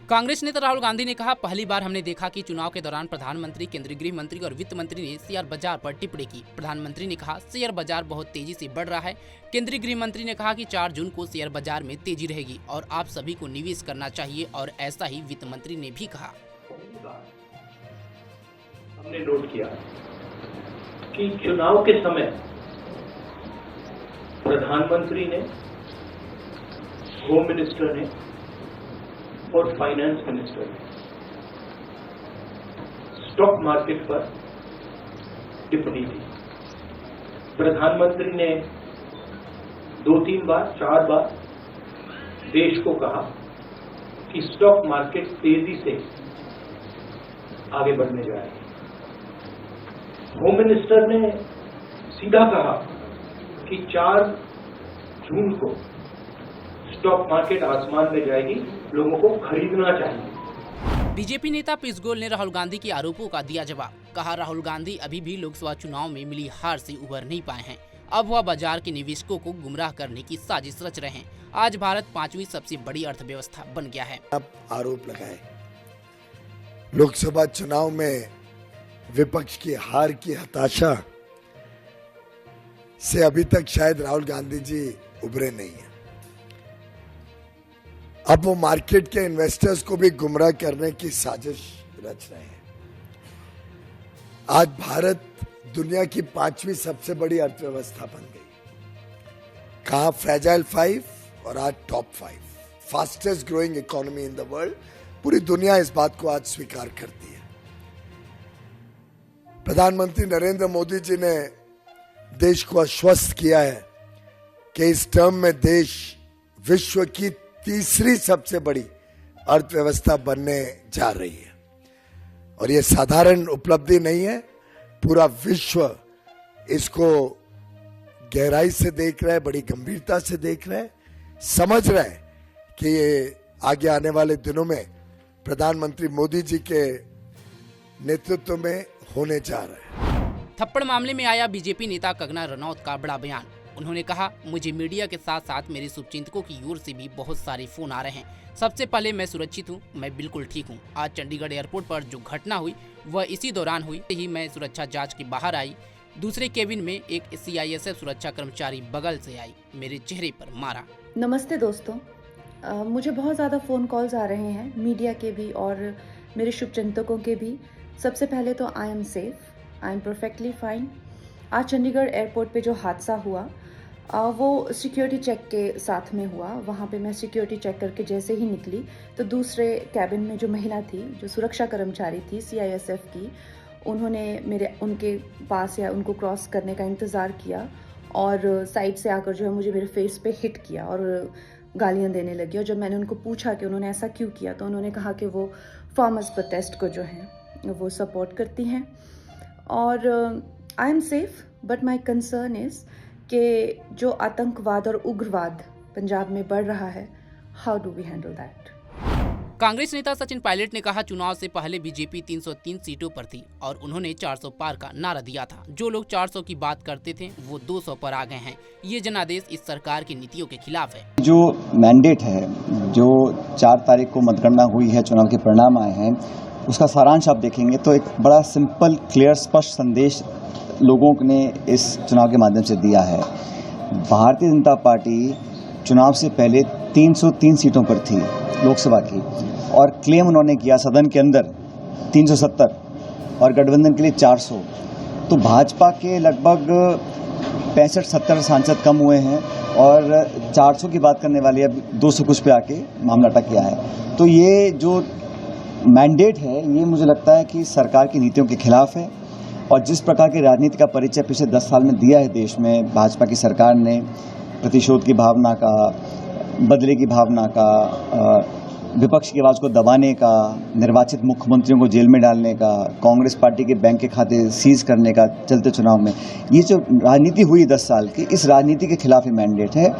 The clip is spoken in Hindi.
कांग्रेस नेता राहुल गांधी ने कहा, पहली बार हमने देखा कि चुनाव के दौरान प्रधानमंत्री, केंद्रीय गृह मंत्री और वित्त मंत्री ने शेयर बाजार पर टिप्पणी की। प्रधानमंत्री ने कहा, शेयर बाजार बहुत तेजी से बढ़ रहा है। केंद्रीय गृह मंत्री ने कहा कि 4 जून को शेयर बाजार में तेजी रहेगी और आप सभी को निवेश करना चाहिए, और ऐसा ही वित्त मंत्री ने भी कहा। हमने नोट किया कि चुनाव के समय प्रधानमंत्री ने, होम मिनिस्टर ने और फाइनेंस मिनिस्टर ने स्टॉक मार्केट पर टिप्पणी दी। प्रधानमंत्री ने 2-3 बार 4 बार देश को कहा कि स्टॉक मार्केट तेजी से आगे बढ़ने जा रही है। होम मिनिस्टर ने सीधा कहा कि 4 जून को स्टॉक मार्केट आसमान में जाएगी, लोगों को खरीदना चाहिए। बीजेपी नेता पीयूष गोयल ने राहुल गांधी के आरोपों का दिया जवाब। कहा, राहुल गांधी अभी भी लोकसभा चुनाव में मिली हार से उबर नहीं पाए हैं। अब वह बाजार के निवेशकों को गुमराह करने की साजिश रच रहे हैं। आज भारत 5वीं सबसे बड़ी अर्थव्यवस्था बन गया है। अब आरोप लगाए लोकसभा चुनाव में विपक्ष की हार की हताशा से अभी तक शायद राहुल गांधी जी उभरे नहीं है। अब वो मार्केट के इन्वेस्टर्स को भी गुमराह करने की साजिश रच रहे हैं। आज भारत दुनिया की 5वीं सबसे बड़ी अर्थव्यवस्था बन गई। कहा फ्रेजाइल 5 और आज top 5, fastest growing economy in the world. पूरी दुनिया इस बात को आज स्वीकार करती है। प्रधानमंत्री नरेंद्र मोदी जी ने देश को आश्वस्त किया है कि इस टर्म में देश विश्व की 3री सबसे बड़ी अर्थव्यवस्था बनने जा रही है। और ये साधारण उपलब्धि नहीं है, पूरा विश्व इसको गहराई से देख रहा है, बड़ी गंभीरता से देख रहा है, समझ रहा है कि ये आगे आने वाले दिनों में प्रधानमंत्री मोदी जी के नेतृत्व में होने जा रहा है। थप्पड़ मामले में आया बीजेपी नेता कंगना रनौत का बड़ा बयान। उन्होंने कहा, मुझे मीडिया के साथ साथ मेरे शुभचिंतकों की ओर से भी बहुत सारे फोन आ रहे हैं। सबसे पहले मैं सुरक्षित हूं, मैं बिल्कुल ठीक हूं। आज चंडीगढ़ एयरपोर्ट पर जो घटना हुई वह इसी दौरान हुई ही मैं सुरक्षा जांच के बाहर आई। दूसरे केबिन में एक CISF सुरक्षा कर्मचारी बगल से आई, मेरे चेहरे पर मारा। नमस्ते दोस्तों, मुझे बहुत ज़्यादा फ़ोन कॉल्स आ रहे हैं, मीडिया के भी और मेरे शुभचिंतकों के भी। सबसे पहले तो I am safe, I am perfectly fine. आज चंडीगढ़ एयरपोर्ट पे जो हादसा हुआ वो सिक्योरिटी चेक के साथ में हुआ। वहाँ पे मैं सिक्योरिटी चेक करके जैसे ही निकली तो दूसरे कैबिन में जो महिला थी, जो सुरक्षा कर्मचारी थी CISF की, उन्होंने उनके पास या उनको क्रॉस करने का इंतज़ार किया और साइड से आकर जो है मुझे मेरे फेस पे हिट किया और गालियाँ देने लगी। और जब मैंने उनको पूछा कि उन्होंने ऐसा क्यों किया तो उन्होंने कहा कि वो फार्मर्स प्रोटेस्ट को जो है वो सपोर्ट करती हैं। और I am safe, but my concern is कि जो आतंकवाद और उग्रवाद पंजाब में बढ़ रहा है, how do we handle that. Congress नेता सचिन पायलट ने कहा, चुनाव से पहले बीजेपी 303 सीटों पर थी और उन्होंने 400 पार का नारा दिया था। जो लोग 400 की बात करते थे वो 200 पर आ गए हैं। ये जनादेश इस सरकार की नीतियों के खिलाफ है। जो मैंडेट है, जो 4 तारीख को मतगणना हुई है, चुनाव के परिणाम आए हैं, उसका सारांश आप देखेंगे तो एक बड़ा सिंपल, क्लियर, स्पष्ट संदेश लोगों ने इस चुनाव के माध्यम से दिया है। भारतीय जनता पार्टी चुनाव से पहले 303 सीटों पर थी लोकसभा की, और क्लेम उन्होंने किया सदन के अंदर 370 और गठबंधन के लिए 400। तो भाजपा के लगभग 65-70 सांसद कम हुए हैं और 400 की बात करने वाले अब 200 कुछ पे आके मामला अटक गया है। तो ये जो मैंडेट है, ये मुझे लगता है कि सरकार की नीतियों के खिलाफ है। और जिस प्रकार की राजनीति का परिचय पिछले 10 साल में दिया है देश में भाजपा की सरकार ने, प्रतिशोध की भावना का, बदले की भावना का, विपक्ष की आवाज़ को दबाने का, निर्वाचित मुख्यमंत्रियों को जेल में डालने का, कांग्रेस पार्टी के बैंक के खाते सीज करने का चलते चुनाव में, ये जो राजनीति हुई 10 साल की, इस राजनीति के खिलाफ ही मैंडेट है।